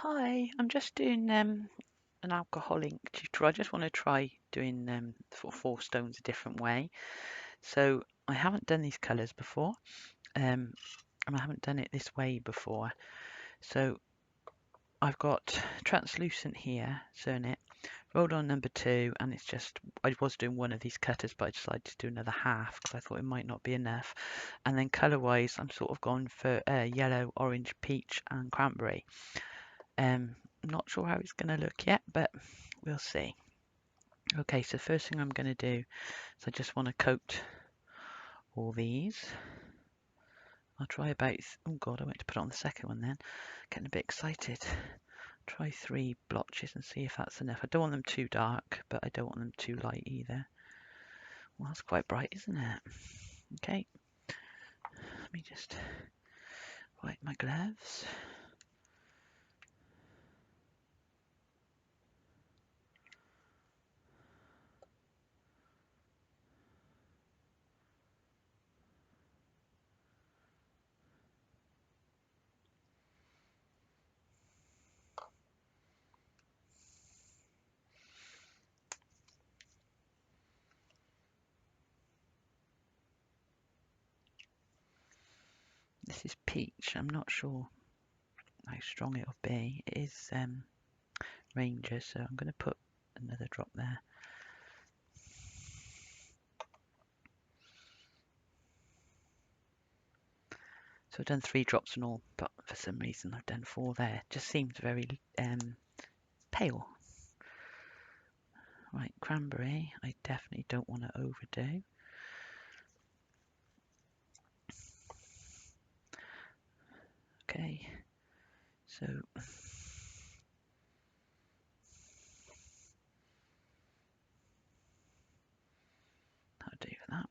Hi, I'm just doing an alcohol ink tutorial. I just want to try doing sort of four stones a different way. So I haven't done these colours before, and I haven't done it this way before. So I've got translucent here, Cernit, rolled on number 2, and it's just, I was doing one of these cutters, but I decided to do another half because I thought it might not be enough. And then colour-wise, I'm sort of gone for yellow, orange, peach, and cranberry. I'm not sure how it's going to look yet, but we'll see. Okay, so first thing I'm going to do is I just want to coat all these. I'll try about, oh god, I went to put it on the second one then. Getting a bit excited. Try 3 blotches and see if that's enough. I don't want them too dark, but I don't want them too light either. Well, that's quite bright, isn't it? Okay, let me just wipe my gloves. This is peach. I'm not sure how strong it'll be. It is Ranger, so I'm going to put another drop there. So I've done 3 drops in all, but for some reason I've done 4 there. It just seems very pale. Right, cranberry, I definitely don't want to overdo. Okay, so that'll do for that.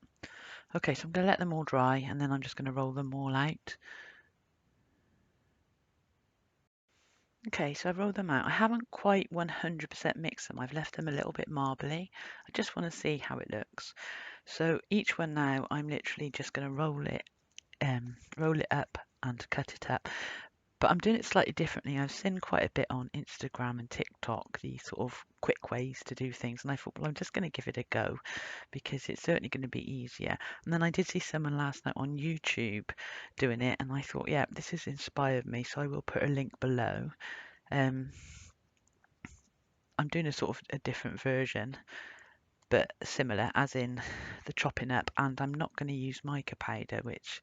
Okay, so I'm going to let them all dry and then I'm just going to roll them all out. Okay, so I've rolled them out. I haven't quite 100% mixed them. I've left them a little bit marbly. I just want to see how it looks. So each one now, I'm literally just going to roll it up and cut it up. But I'm doing it slightly differently. I've seen quite a bit on Instagram and TikTok, these sort of quick ways to do things. And I thought, well, I'm just going to give it a go because it's certainly going to be easier. And then I did see someone last night on YouTube doing it. And I thought, yeah, this has inspired me. So I will put a link below. I'm doing a sort of a different version, but similar, as in the chopping up. And I'm not going to use mica powder, which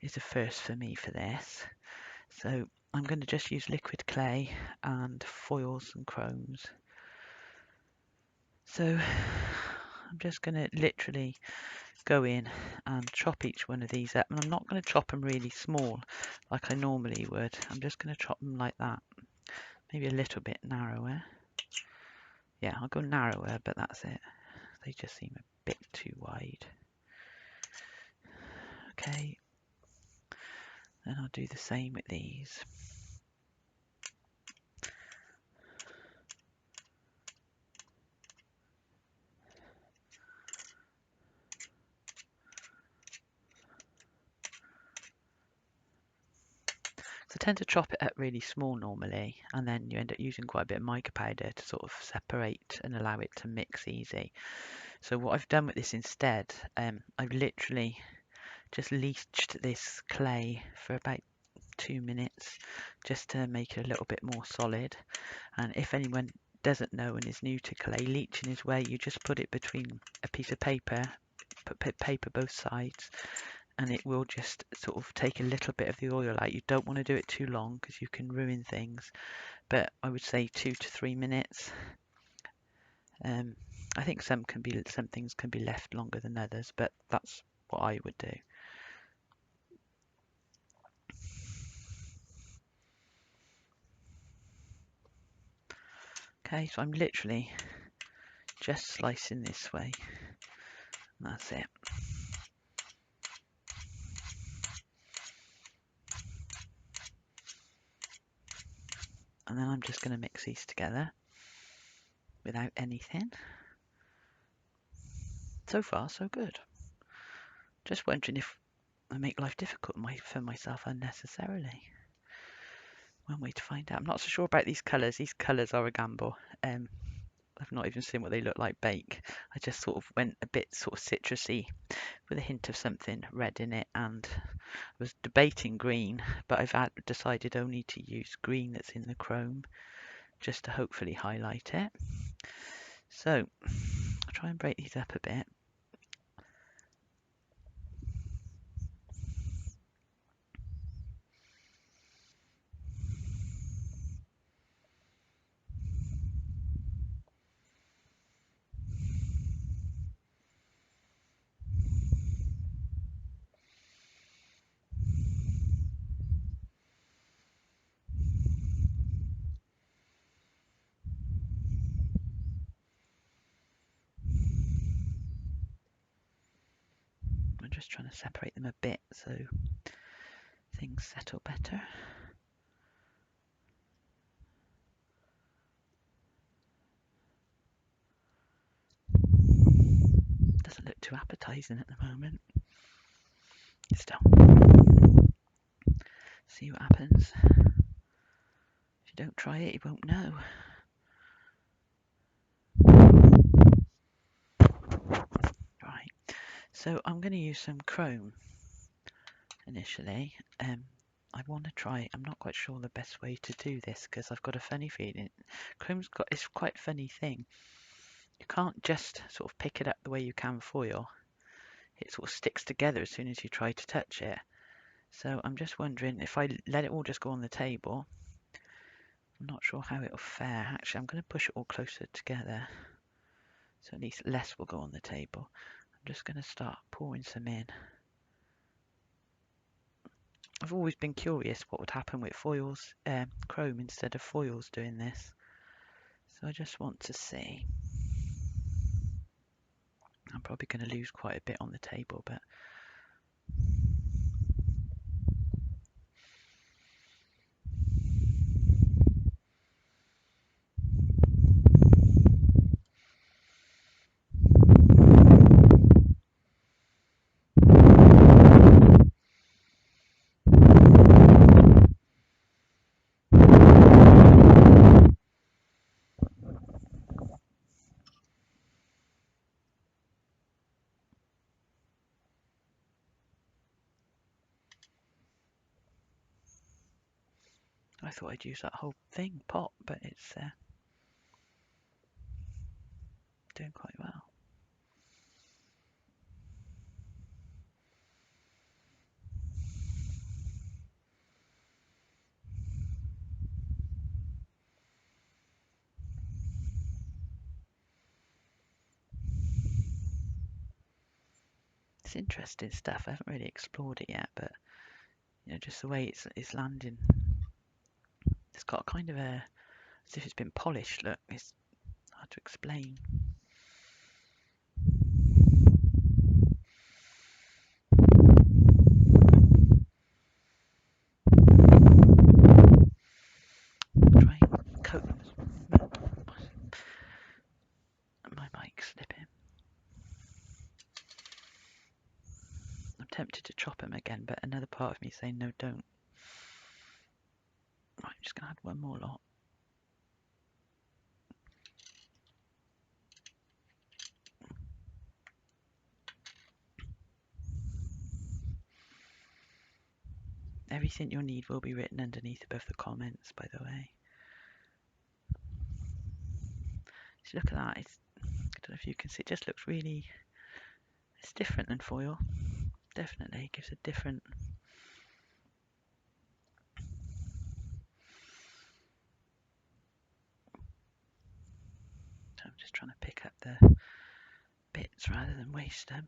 is a first for me for this. So I'm going to just use liquid clay and foils and chromes. So I'm just going to literally go in and chop each one of these up. And I'm not going to chop them really small like I normally would. I'm just going to chop them like that. Maybe a little bit narrower. Yeah, I'll go narrower, but that's it. They just seem a bit too wide. Okay. Then I'll do the same with these. So I tend to chop it up really small normally, and then you end up using quite a bit of mica powder to sort of separate and allow it to mix easy. So what I've done with this instead, I've literally just leached this clay for about 2 minutes just to make it a little bit more solid. And if anyone doesn't know and is new to clay, leaching is where you just put it between a piece of paper, put paper both sides, and it will just sort of take a little bit of the oil out. You don't want to do it too long because you can ruin things, but I would say 2 to 3 minutes. I think some things can be left longer than others, but that's what I would do. Okay, so I'm literally just slicing this way. That's it. And then I'm just going to mix these together without anything. So far, so good. Just wondering if I make life difficult for myself unnecessarily. one way to find out. I'm not so sure about these colours. These colours are a gamble. I've not even seen what they look like bake. I just sort of went a bit sort of citrusy with a hint of something red in it, and I was debating green, but I've decided only to use green that's in the chrome just to hopefully highlight it. So I'll try and break these up a bit. I'm just trying to separate them a bit so things settle better. Doesn't look too appetizing at the moment. Still, see what happens. If you don't try it, you won't know. Right, so I'm going to use some chrome initially. I want to try, I'm not quite sure the best way to do this because I've got a funny feeling. It's quite a funny thing. You can't just sort of pick it up the way you can foil. It sort of sticks together as soon as you try to touch it. So I'm just wondering if I let it all just go on the table. I'm not sure how it'll fare. Actually, I'm going to push it all closer together, so at least less will go on the table. I'm just going to start pouring some in. I've always been curious what would happen with foils, chrome instead of foils doing this. So I just want to see. I'm probably going to lose quite a bit on the table, but I thought I'd use that whole pot, but it's doing quite well. It's interesting stuff. I haven't really explored it yet, but you know, just the way it's landing. It's got a kind of a, as if it's been polished look. It's hard to explain. Try and coat my mic slipping. I'm tempted to chop him again, but another part of me is saying no, don't. Right, I'm just going to add one more lot. Everything you'll need will be written underneath above the comments, by the way. So look at that. I don't know if you can see. It just looks really. It's different than foil. Definitely it gives a different. So I'm just trying to pick up the bits rather than waste them.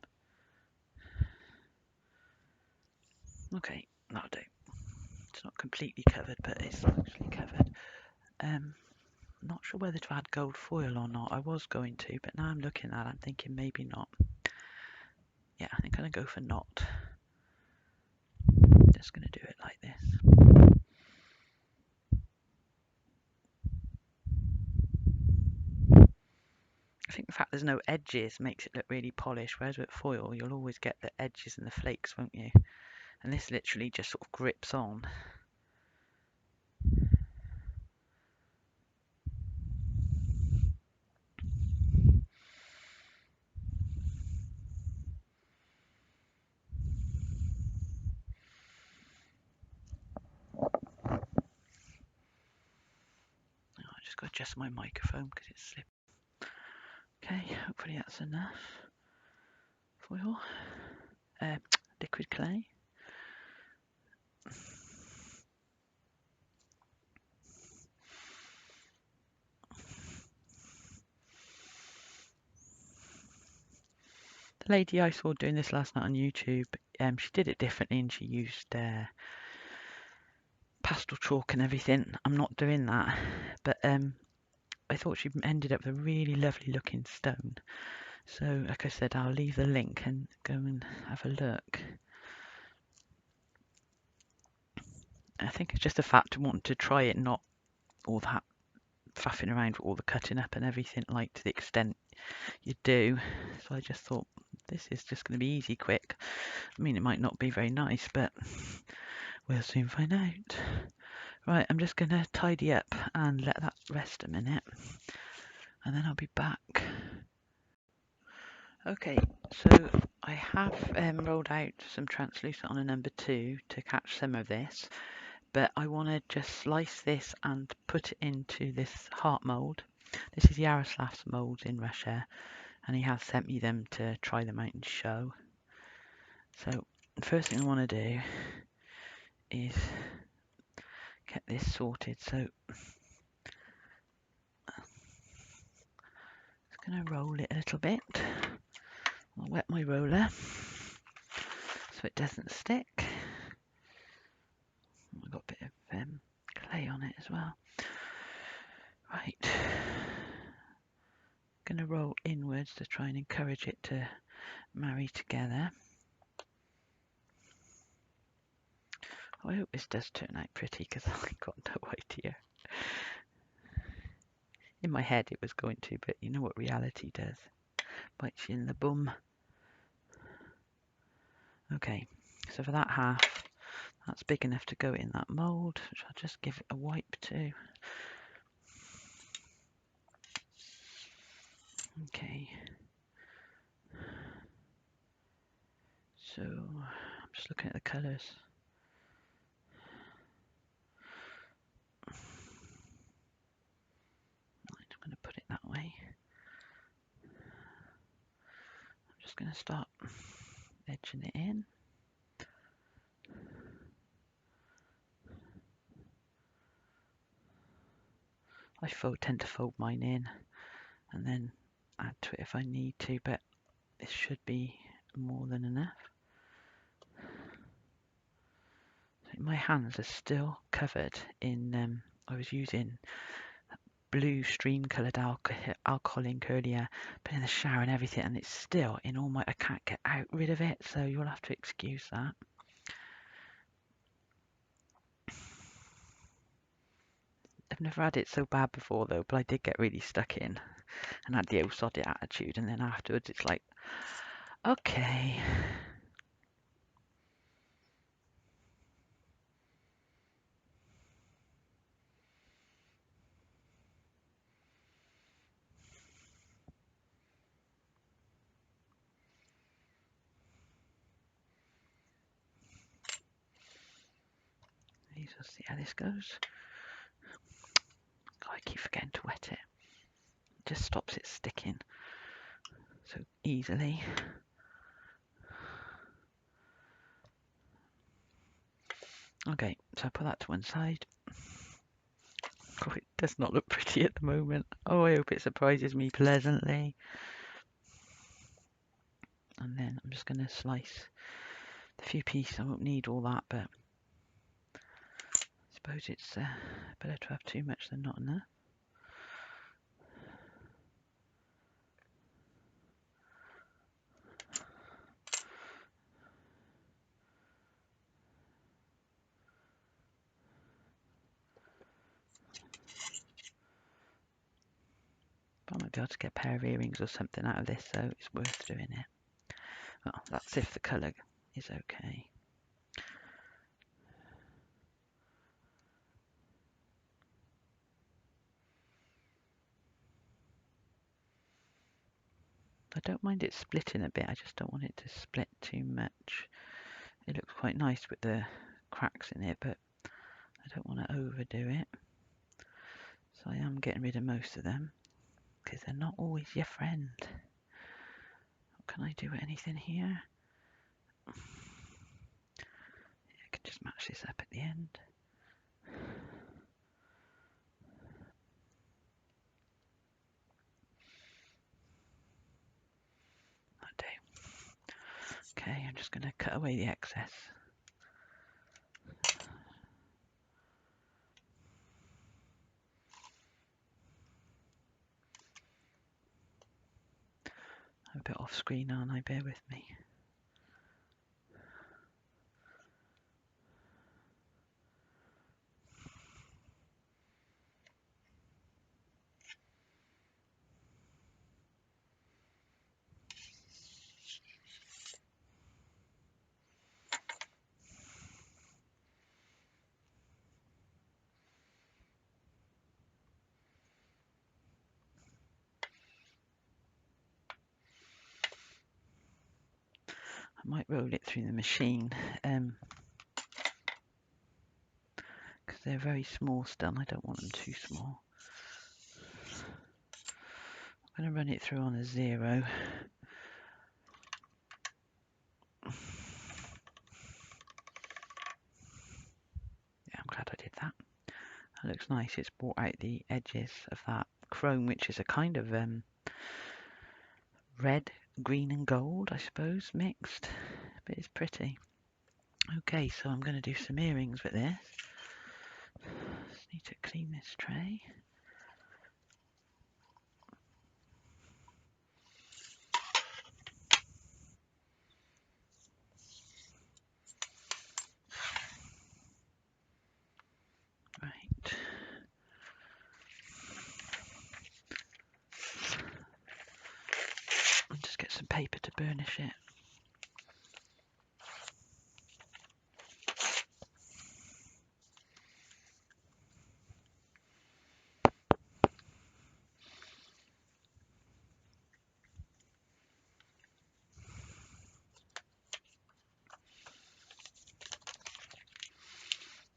Okay, that'll do. It's not completely covered, but it's actually covered. Not sure whether to add gold foil or not. I was going to, but now I'm looking at it, I'm thinking maybe not. Yeah, I think I'm going to go for not. Just going to do it like this. I think the fact there's no edges makes it look really polished, whereas with foil you'll always get the edges and the flakes, won't you? And this literally just sort of grips on. just got to adjust my microphone because it's slipping. Okay, hopefully that's enough foil. Liquid clay. The lady I saw doing this last night on YouTube, she did it differently and she used pastel chalk and everything. I'm not doing that, but I thought she ended up with a really lovely looking stone. So like I said, I'll leave the link and go and have a look. I think it's just the fact of wanting to try it, not all that faffing around with all the cutting up and everything, like to the extent you do. So I just thought this is just going to be easy, quick. I mean, it might not be very nice, but we'll soon find out. Right, I'm just going to tidy up and let that rest a minute, and then I'll be back. Okay, so I have rolled out some translucent on a number 2 to catch some of this, but I want to just slice this and put it into this heart mould. This is Yaroslav's moulds in Russia, and he has sent me them to try them out and show. So the first thing I want to do is get this sorted. So just going to roll it a little bit. I'll wet my roller so it doesn't stick. I've got a bit of clay on it as well. Right, going to roll inwards to try and encourage it to marry together. I hope this does turn out pretty because I've got no idea. In my head it was going to, but you know what reality does. Bites you in the bum. Okay, so for that half, that's big enough to go in that mould, which I'll just give it a wipe to. Okay. So I'm just looking at the colours. Right, I'm going to put it that way. I'm just going to start edging it in. I tend to fold mine in and then add to it if I need to, but this should be more than enough. My hands are still covered in, I was using blue stream coloured alcohol ink earlier, but in the shower and everything, and it's still in all my, I can't get rid of it, so you'll have to excuse that. I've never had it so bad before though, but I did get really stuck in and had the oh sod it attitude, and then afterwards it's like, okay. Let's see how this goes. Oh, I keep forgetting to wet it. It just stops it sticking so easily. Okay, so I put that to one side. Oh, it does not look pretty at the moment. Oh, I hope it surprises me pleasantly. And then I'm just going to slice the few pieces. I won't need all that, but I suppose it's better to have too much than not enough. But I might be able to get a pair of earrings or something out of this, so it's worth doing it. Well, that's if the colour is okay. I don't mind it splitting a bit, I just don't want it to split too much. It looks quite nice with the cracks in it, but I don't want to overdo it. So I am getting rid of most of them because they're not always your friend. Can I do anything here? I can just match this up at the end. I do. Okay, I'm just going to cut away the excess. I'm a bit off screen, aren't I? Bear with me. I might roll it through the machine because they're very small still. I don't want them too small. I'm going to run it through on a 0. Yeah, I'm glad I did that. That looks nice. It's brought out the edges of that chrome, which is a kind of red, green and gold, I suppose, mixed. But it's pretty. Okay, so I'm going to do some earrings with this. Just need to clean this tray. Right. And just get some paper to burnish it.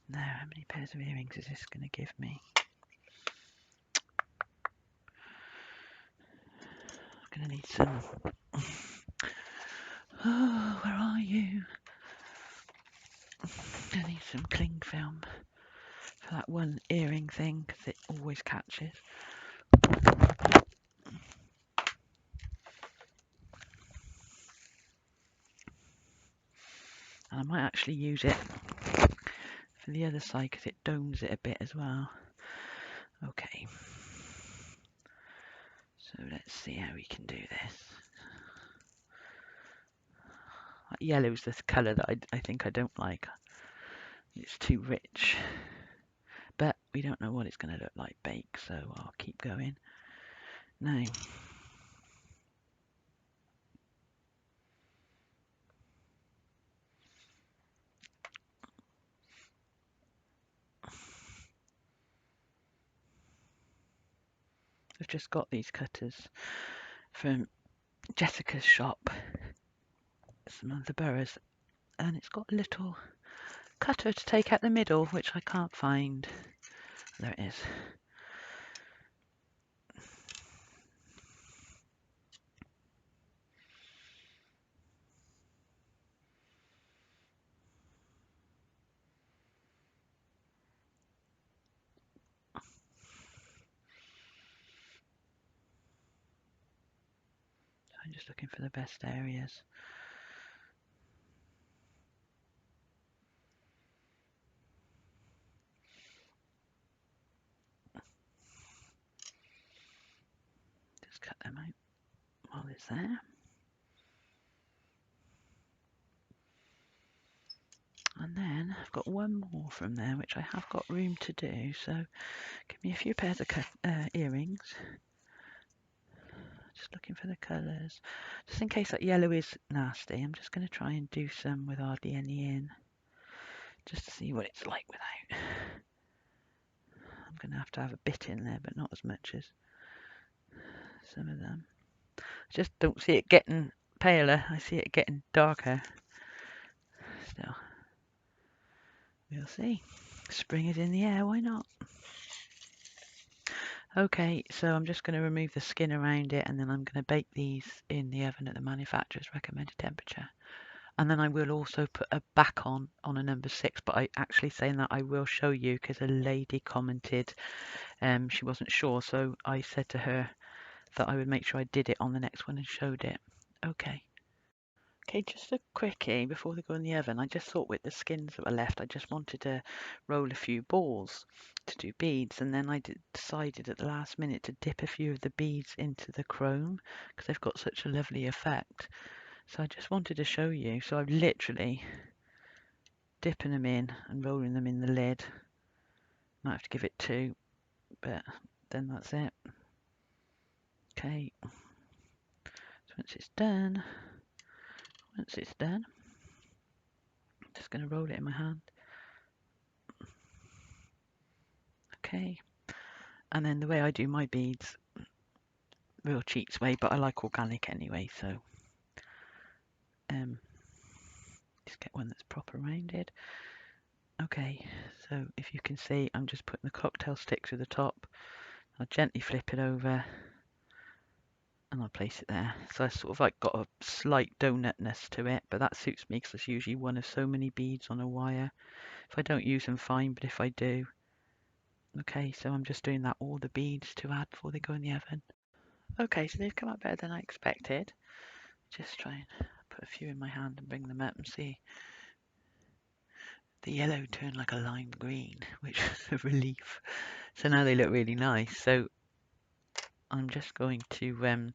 Now, how many pairs of earrings is this going to give me? I'm going to need some... Oh, where are you? I need some cling film for that one earring thing because it always catches. And I might actually use it for the other side because it domes it a bit as well. Okay. So let's see how we can do this. Yellow's the colour that I think I don't like. It's too rich. But we don't know what it's going to look like baked, so I'll keep going. Now, I've just got these cutters from Jessica's shop, some of the boroughs, and it's got a little cutter to take out the middle, which I can't find. There it is. I'm just looking for the best areas. Just cut them out while it's there. And then I've got one more from there, which I have got room to do. So give me a few pairs of earrings. Just looking for the colours. Just in case that yellow is nasty, I'm just going to try and do some with hardly any in. Just to see what it's like without. I'm going to have a bit in there, but not as much as some of them. I just don't see it getting paler. I see it getting darker. Still, we'll see. Spring is in the air, why not? Okay, so I'm just going to remove the skin around it, and then I'm going to bake these in the oven at the manufacturer's recommended temperature. And then I will also put a back on a number 6, but I actually saying that I will show you because a lady commented she wasn't sure, so I said to her that I would make sure I did it on the next one and showed it. Okay. Okay, just a quickie before they go in the oven. I just thought with the skins that were left, I just wanted to roll a few balls to do beads, and then I decided at the last minute to dip a few of the beads into the chrome because they've got such a lovely effect. So I just wanted to show you. So I'm literally dipping them in and rolling them in the lid. Might have to give it 2, but then that's it. Okay, so once it's done, I'm just going to roll it in my hand. Okay, and then the way I do my beads, real cheats way, but I like organic anyway, so just get one that's proper rounded. Okay, so if you can see, I'm just putting the cocktail stick through the top. I'll gently flip it over and I'll place it there. So I sort of like got a slight donutness to it, but that suits me because it's usually one of so many beads on a wire. If I don't use them, fine, but if I do. Okay, so I'm just doing that, all the beads to add before they go in the oven. Okay, so they've come out better than I expected. Just try and put a few in my hand and bring them up and see. The yellow turned like a lime green, which was a relief. So now they look really nice. So I'm just going to I'm going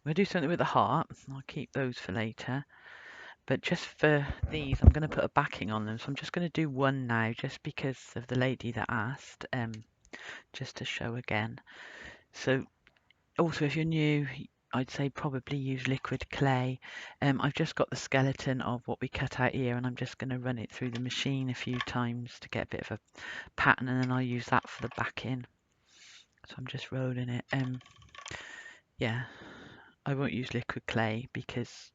to do something with the heart. I'll keep those for later. But just for these, I'm going to put a backing on them. So I'm just going to do one now, just because of the lady that asked, just to show again. So also, if you're new, I'd say probably use liquid clay. I've just got the skeleton of what we cut out here, and I'm just going to run it through the machine a few times to get a bit of a pattern, and then I'll use that for the backing. So I'm just rolling it. Yeah, I won't use liquid clay because,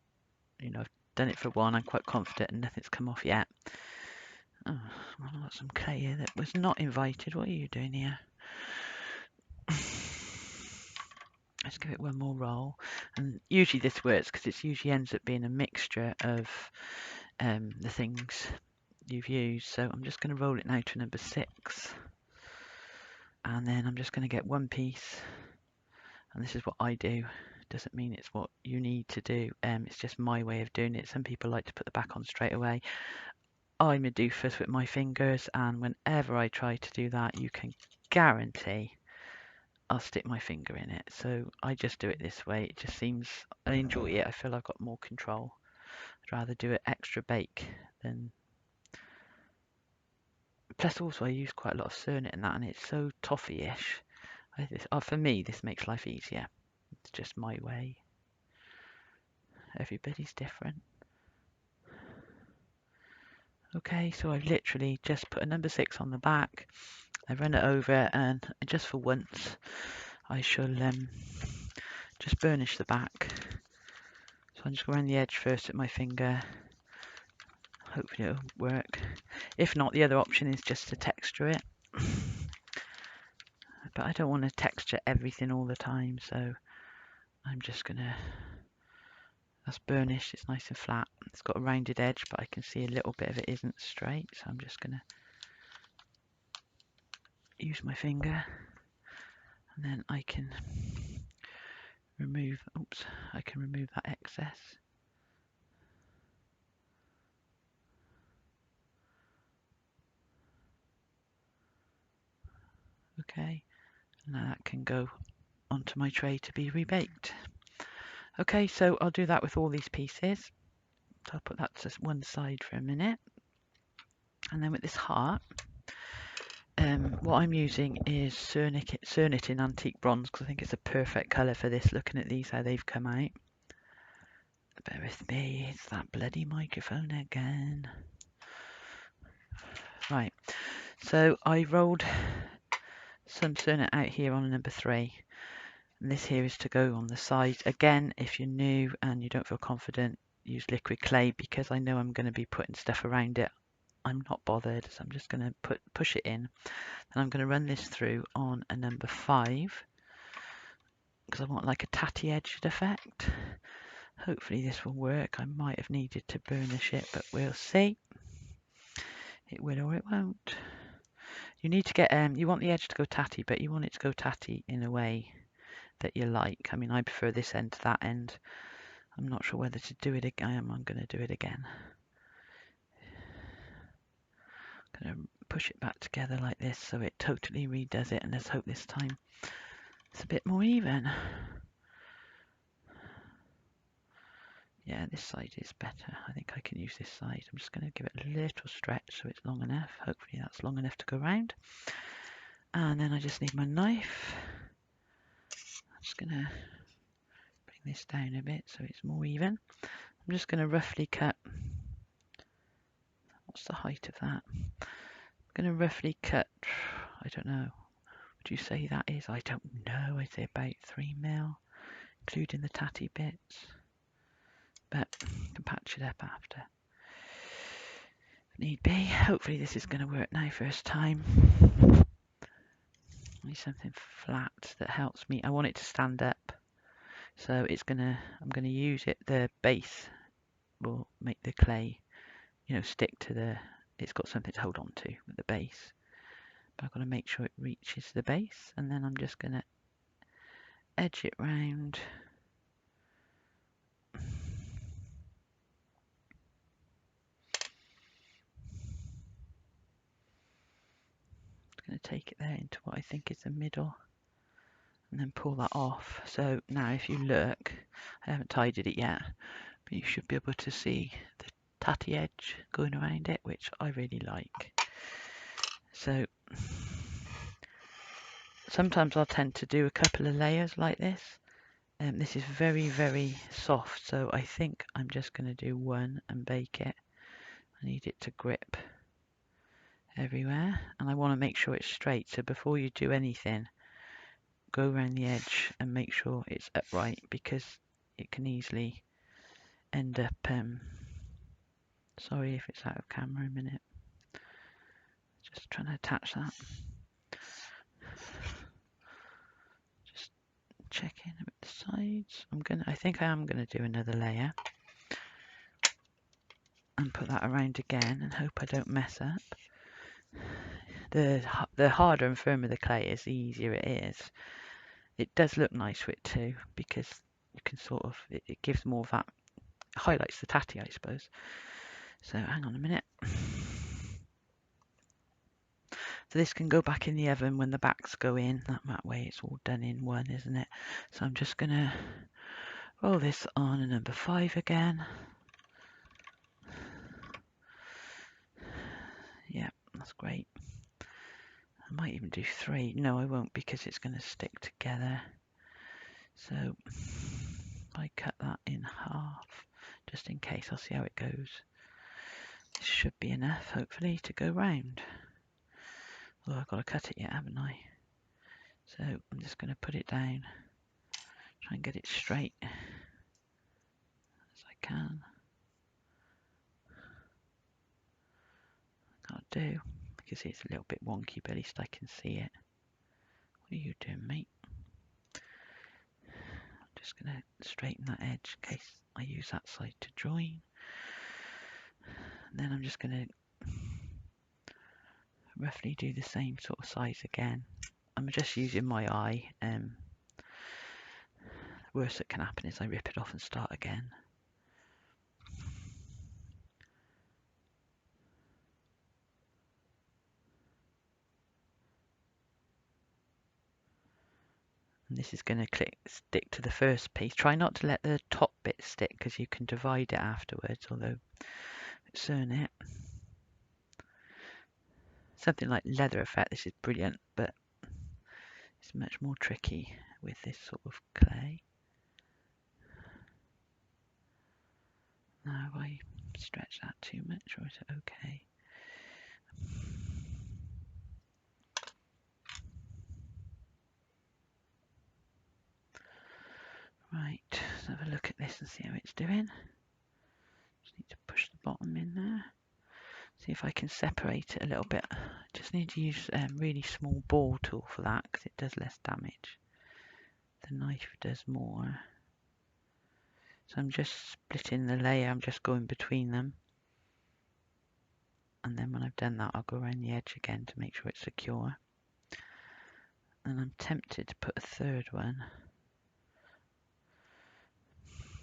you know, I've done it for one. I'm quite confident and nothing's come off yet. Oh, I've got some clay here that was not invited. What are you doing here? Let's give it one more roll. And usually this works because it usually ends up being a mixture of the things you've used. So I'm just going to roll it now to number 6. And then I'm just going to get one piece. And this is what I do. Doesn't mean it's what you need to do. It's just my way of doing it. Some people like to put the back on straight away. I'm a doofus with my fingers, and whenever I try to do that, you can guarantee I'll stick my finger in it. So I just do it this way. It just seems, I enjoy it. I feel I've got more control. I'd rather do it extra bake than. Plus, also I use quite a lot of Cernit in that, and it's so toffee-ish. For me, this makes life easier. It's just my way. Everybody's different. Okay, so I've literally just put a number 6 on the back. I run it over, and just for once, I shall just burnish the back. So I'm just going around the edge first with my finger. Hopefully it'll work. If not, the other option is just to texture it. But I don't want to texture everything all the time, so I'm just gonna. That's burnished. It's nice and flat. It's got a rounded edge, but I can see a little bit of it isn't straight, so I'm just gonna use my finger, and then I can remove. Oops, I can remove that excess. Okay, and now that can go onto my tray to be rebaked. Okay, so I'll do that with all these pieces. So I'll put that to one side for a minute. And then with this heart, what I'm using is Cernit in antique bronze because I think it's a perfect colour for this, looking at these, how they've come out. Bear with me, it's that bloody microphone again. Right, so I rolled some Cernit out here on a number 3. And this here is to go on the side. Again, if you're new and you don't feel confident, use liquid clay because I know I'm going to be putting stuff around it I'm not bothered, so I'm just going to push it in, and I'm going to run this through on a number 5 because I want like a tatty edged effect. Hopefully this will work. I might have needed to burnish it, but we'll see. It will or it won't. You need to get you want the edge to go tatty, but you want it to go tatty in a way that you like. I mean, I prefer this end to that end. I'm not sure whether to do it again. I'm going to do it again. I'm going to push it back together like this so it totally redoes it, and let's hope this time it's a bit more even. Yeah, this side is better. I think I can use this side. I'm just going to give it a little stretch so it's long enough. Hopefully that's long enough to go round. And then I just need my knife. I'm just going to bring this down a bit so it's more even. I'm just going to roughly cut. What's the height of that? I'm going to roughly cut, I don't know, would you say that is? I don't know. I'd say about 3 mil, including the tatty bits. But I can patch it up after if need be. Hopefully this is going to work now first time. I need something flat that helps me. I want it to stand up. So I'm gonna use it. The base will make the clay, stick to it's got something to hold on to with the base. But I've got to make sure it reaches the base, and then I'm just gonna edge it round. I'm going to take it there into what I think is the middle and then pull that off. So now if you look, I haven't tidied it yet, but you should be able to see the tatty edge going around it, which I really like. So sometimes I'll tend to do a couple of layers like this. This is very, very soft, so I think I'm just going to do one and bake it. I need it to grip everywhere, and I want to make sure it's straight. So before you do anything, go around the edge and make sure it's upright, because it can easily end up sorry if it's out of camera a minute, just trying to attach that, just checking with the sides. I think I am gonna do another layer and put that around again and hope I don't mess up. The harder and firmer the clay is, the easier it is. It does look nice with it too, because you can sort of, it gives more of that, highlights the tatty, I suppose. So hang on a minute. So this can go back in the oven when the backs go in. That way it's all done in one, isn't it? So I'm just going to roll this on a number 5 again. Yeah, that's great. I might even do 3. No, I won't, because it's going to stick together. So if I cut that in half, just in case, I'll see how it goes. This should be enough, hopefully, to go round. Although I've got to cut it yet, haven't I? So I'm just going to put it down, try and get it straight as I can. Can't do, because it's a little bit wonky, but at least I can see it. What are you doing, mate? I'm just going to straighten that edge in case I use that side to join. And then I'm just going to roughly do the same sort of size again. I'm just using my eye. The worst that can happen is I rip it off and start again. And this is going to stick to the first piece. Try not to let the top bit stick, because you can divide it afterwards, although Cernit, something like leather effect, this is brilliant, but it's much more tricky with this sort of clay. Now, have I stretched that too much, or is it okay? Right, let's have a look at this and see how it's doing. Just need to push the bottom in there. See if I can separate it a little bit. Just need to use a really small ball tool for that because it does less damage. The knife does more. So I'm just splitting the layer, I'm just going between them. And then when I've done that, I'll go around the edge again to make sure it's secure. And I'm tempted to put a third one.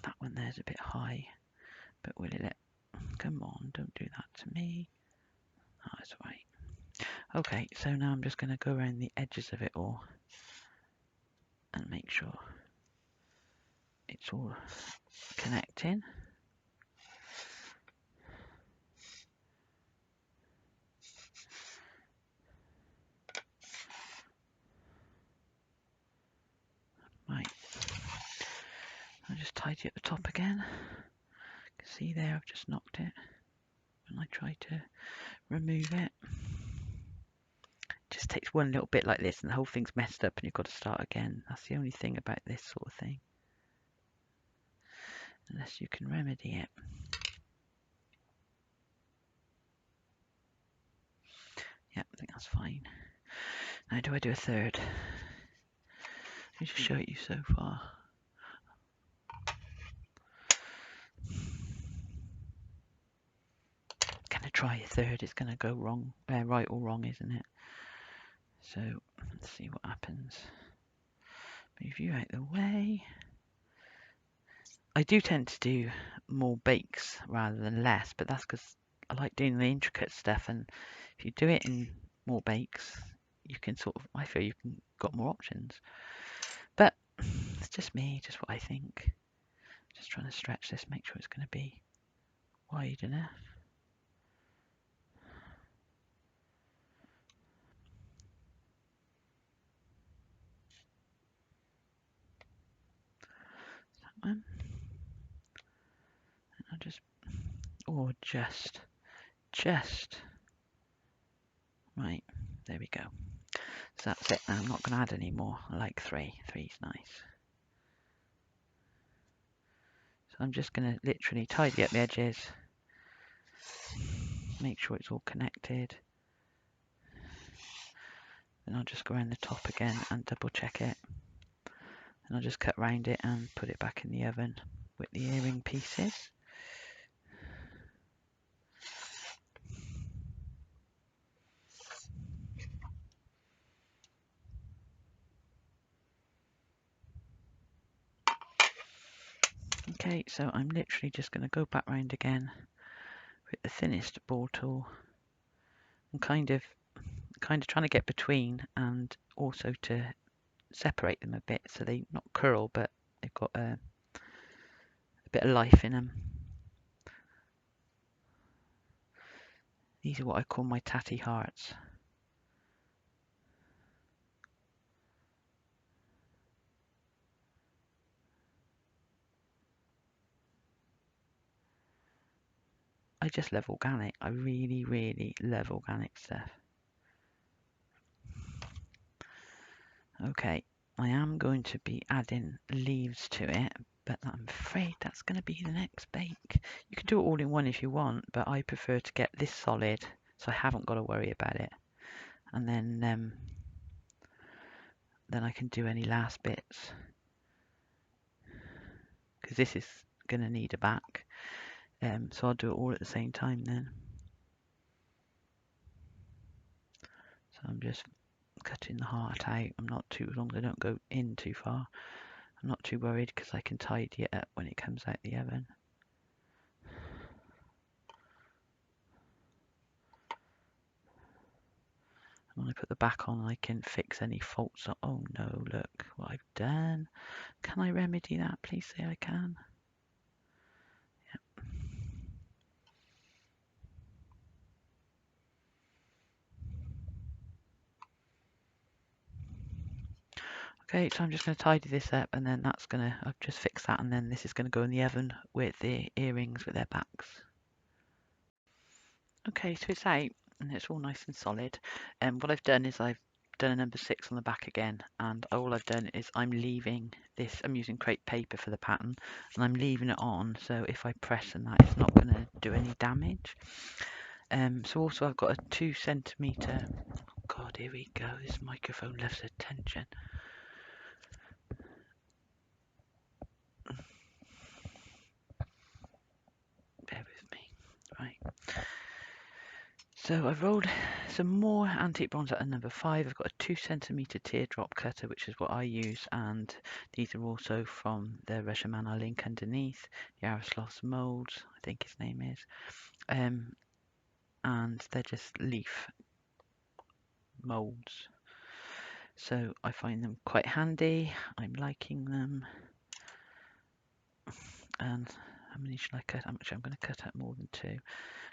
That one there's a bit high, but will it? Come on, don't do that to me. Oh, that's right. Okay, so now I'm just going to go around the edges of it all and make sure it's all connecting. Right, I'll just tidy up the top again. See there, I've just knocked it when I try to remove it. Just takes one little bit like this and the whole thing's messed up and you've got to start again. That's the only thing about this sort of thing. Unless you can remedy it. Yeah, I think that's fine. Now do I do a third? Let me just show it you so far. Gonna try a third, it's gonna go wrong, right or wrong, isn't it? So let's see what happens. Move you out the way. I do tend to do more bakes rather than less, but that's because I like doing the intricate stuff, and if you do it in more bakes, you can sort of, I feel you can got more options. But it's just me, just what I think. Just trying to stretch this, make sure it's going to be wide enough. That one. And I'll just, or just, right, there we go. So that's it. Now I'm not going to add any more. I like three. Three's nice. So I'm just going to literally tidy up the edges. Make sure it's all connected. Then I'll just go around the top again and double check it. And I'll just cut round it and put it back in the oven with the earring pieces. Okay, so I'm literally just going to go back round again with the thinnest ball tool and kind of trying to get between and also to separate them a bit so they not curl but they've got a bit of life in them. These are what I call my tatty hearts. I just love organic. I really, really love organic stuff. Okay, I am going to be adding leaves to it, but I'm afraid that's going to be the next bake. You can do it all in one if you want, but I prefer to get this solid so I haven't got to worry about it. And then I can do any last bits. Because this is going to need a back. So I'll do it all at the same time then. So I'm just cutting the heart out. I'm not too, as long as I don't go in too far. I'm not too worried because I can tidy it up when it comes out the oven. When I put the back on, I can fix any faults. Oh no, look what I've done. Can I remedy that? Please say I can. Yep. Okay, so I'm just going to tidy this up and then that's going to, I've just fixed that and then this is going to go in the oven with the earrings with their backs. Okay, so it's out and it's all nice and solid. And what I've done is I've done a number 6 on the back again, and all I've done is I'm leaving this, I'm using crepe paper for the pattern, and I'm leaving it on, so if I press and that, it's not going to do any damage. So also I've got a 2 centimetre. Oh God, here we go. This microphone loves attention. Bear with me. Right. So I've rolled some more antique bronze at a number 5. I've got a 2 centimetre teardrop cutter, which is what I use, and these are also from the Resin man I'll link underneath. Yaroslav's molds, I think his name is. And they're just leaf molds. So I find them quite handy. I'm liking them. And how many should I cut? Actually, I'm going to cut out more than 2. I'm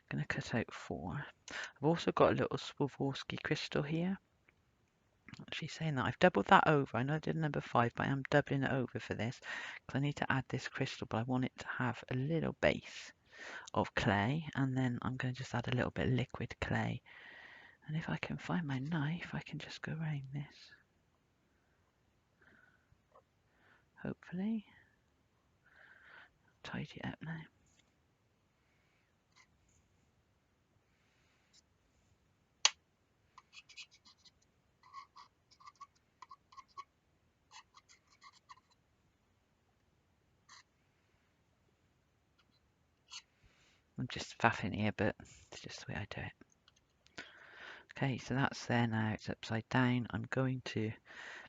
going to cut out 4. I've also got a little Swarovski crystal here. Actually saying that, I've doubled that over. I know I did number 5, but I am doubling it over for this because I need to add this crystal, but I want it to have a little base of clay, and then I'm going to just add a little bit of liquid clay. And if I can find my knife, I can just go around this. Hopefully. Tidy it up now. I'm just faffing here, but it's just the way I do it. Okay, so that's there now. It's upside down. I'm going to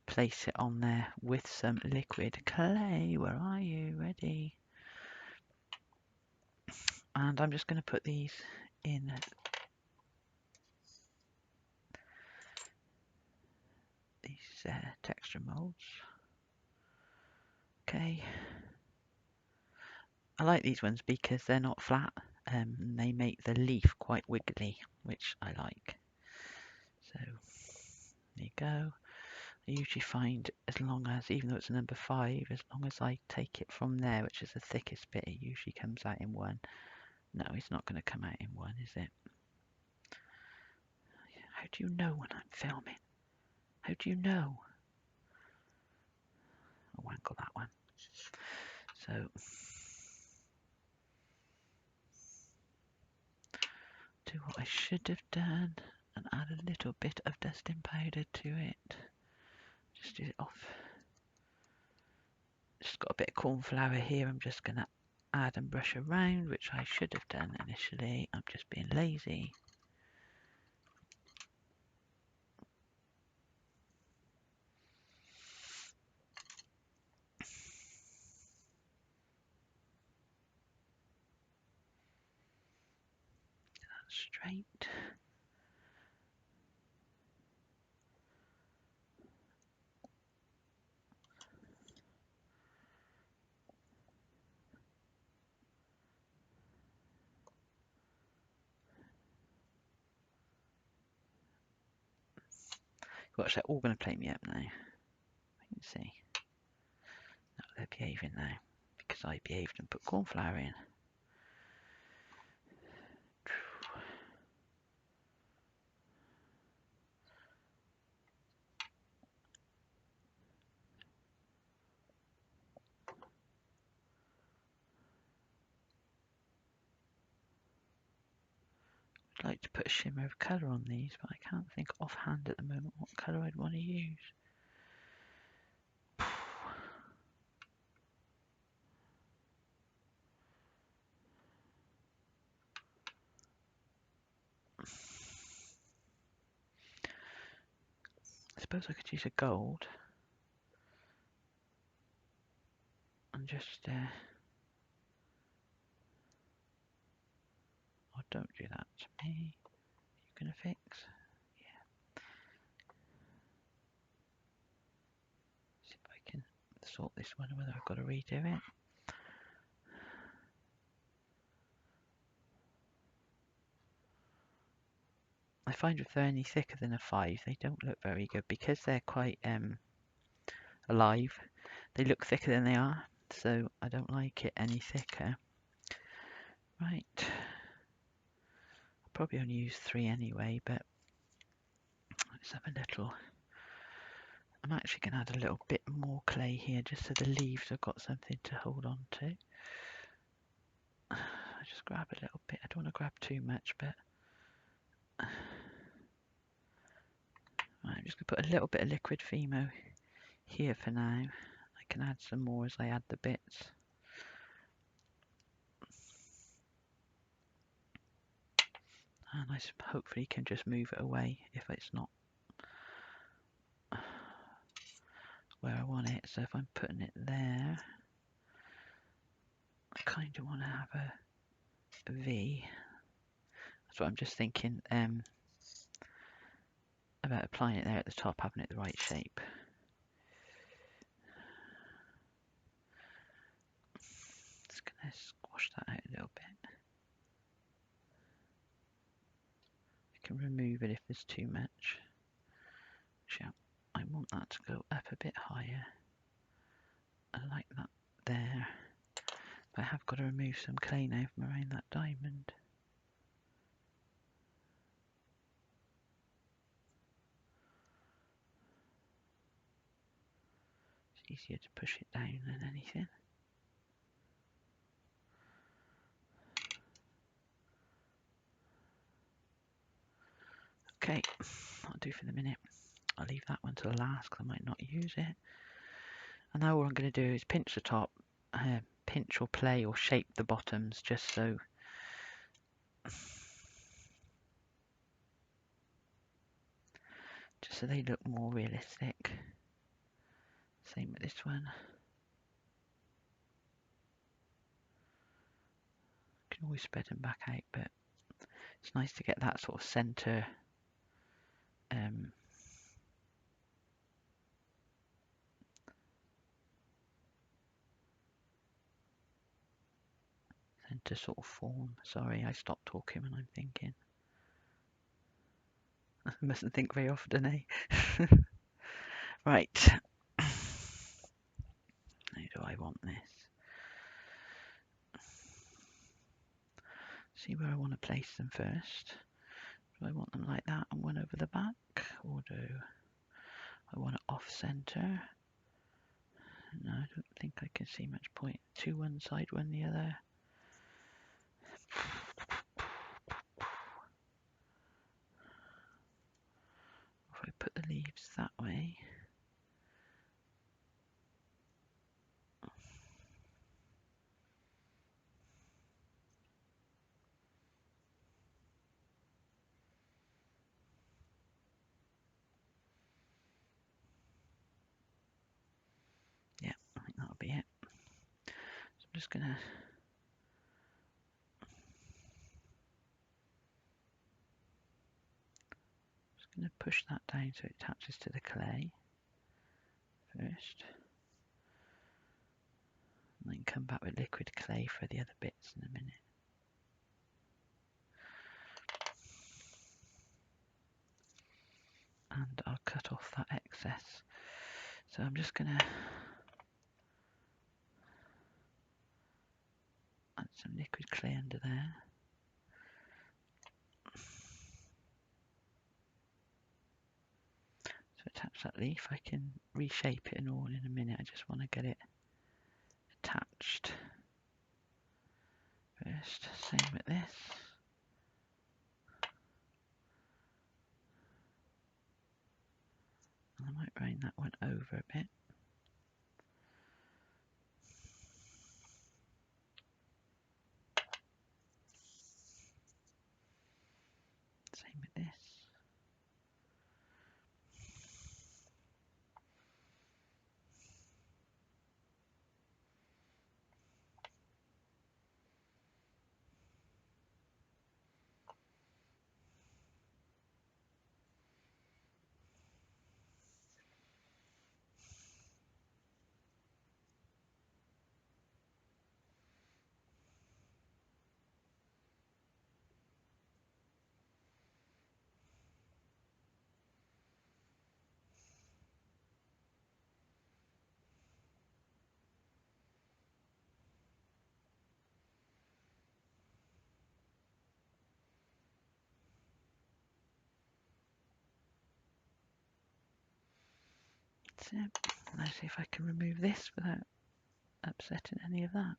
place it on there with some liquid clay. Where are you? Ready? And I'm just going to put these in these texture molds. Okay. I like these ones because they're not flat. They make the leaf quite wiggly, which I like. So there you go. I usually find as long as, even though it's a number 5, as long as I take it from there, which is the thickest bit, it usually comes out in 1. No, it's not going to come out in 1, is it? How do you know when I'm filming? How do you know? I'll wangle that one. So do what I should have done and add a little bit of dusting powder to it. Just do it off. Just got a bit of corn flour here. I'm just going to add and brush around, which I should have done initially. I'm just being lazy. That's straight. Watch, they're all going to play me up now. You can see. No, they're behaving now because I behaved and put corn flour in. I'd like to put a shimmer of colour on these, but I can't think offhand at the moment what colour I'd want to use. I suppose I could use a gold and just oh, don't do that to me. You gonna fix? Yeah. See if I can sort this one, whether I've got to redo it. I find if they're any thicker than a 5, they don't look very good because they're quite alive. They look thicker than they are, so I don't like it any thicker. Right. I'll probably only use 3 anyway, but let's have a little. I'm actually going to add a little bit more clay here just so the leaves have got something to hold on to. I just grab a little bit. I don't want to grab too much, but Right, I'm just going to put a little bit of liquid Fimo here for now. I can add some more as I add the bits. And I hopefully can just move it away if it's not where I want it. So if I'm putting it there, I kind of want to have a V. That's what I'm just thinking about applying it there at the top, having it the right shape. Just going to squash that out a little bit. I can remove it if there's too much. Actually, I want that to go up a bit higher. I like that there. But I have got to remove some clay now from around that diamond. It's easier to push it down than anything. Okay, I'll do for the minute. I'll leave that one to the last because I might not use it. And now what I'm going to do is pinch the top, pinch or play or shape the bottoms just so they look more realistic. Same with this one. You can always spread them back out, but it's nice to get that sort of centre centre sort of form. Sorry, I stopped talking when I'm thinking. I mustn't think very often, eh? Right. How do I want this? See where I want to place them first. Do I want them like that and one over the back? Or do I want it off centre? No, I don't think I can see much point. Two one side, one the other. If I put the leaves that way. Yeah, I think that'll be it. So I'm just gonna push that down so it attaches to the clay first. And then come back with liquid clay for the other bits in a minute. And I'll cut off that excess. So I'm just going to add some liquid clay under there. So attach that leaf. I can reshape it and all in a minute. I just want to get it attached first. Same with this. And I might bring that one over a bit. Same with this. That's it. Now see if I can remove this without upsetting any of that.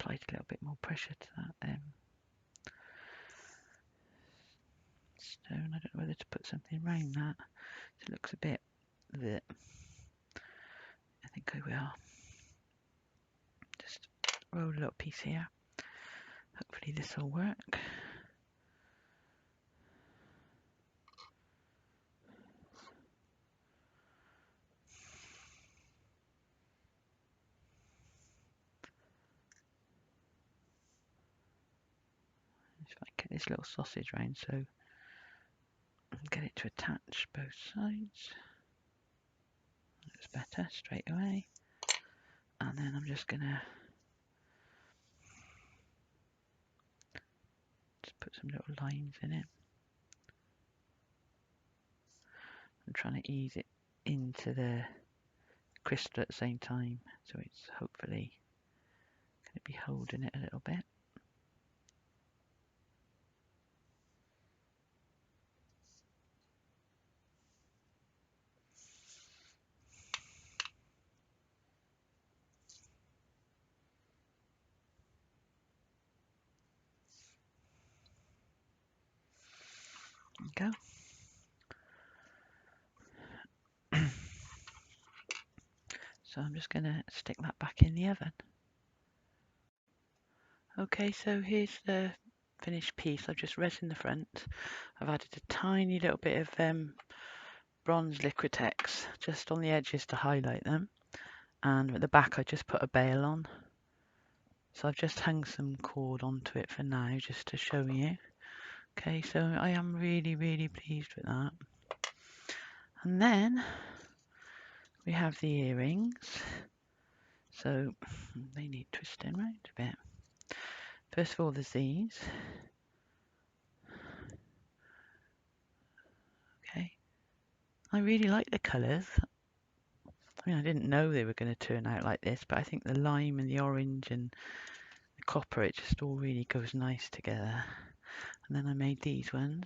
applied a little bit more pressure to that stone. I don't know whether to put something around that. It looks a bit bleh. I think I will. Just roll a little piece here. Hopefully this will work. If I get this little sausage round so I can get it to attach both sides. Looks better straight away. And then I'm just gonna just put some little lines in it. I'm trying to ease it into the crystal at the same time, so it's hopefully going to be holding it a little bit. There we go. So I'm just going to stick that back in the oven. Okay, so here's the finished piece. I've just resined the front. I've added a tiny little bit of bronze Liquitex just on the edges to highlight them. And at the back I just put a bail on. So I've just hung some cord onto it for now just to show you. Okay, so I am really, really pleased with that. And then we have the earrings. So they need twisting around a bit. First of all, there's these. Okay, I really like the colours. I mean, I didn't know they were going to turn out like this, but I think the lime and the orange and the copper, it just all really goes nice together. And then I made these ones.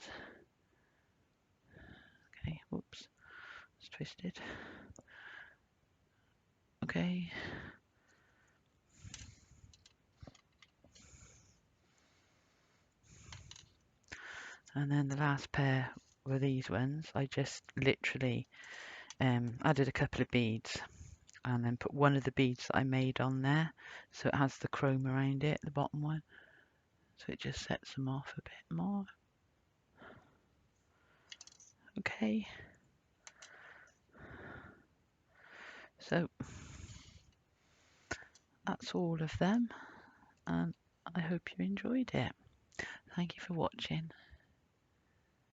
Okay, whoops, it's twisted. Okay. And then the last pair were these ones. I just literally added a couple of beads and then put one of the beads that I made on there, so it has the chrome around it, the bottom one, so it just sets them off a bit more. Okay, so that's all of them, and I hope you enjoyed it. Thank you for watching.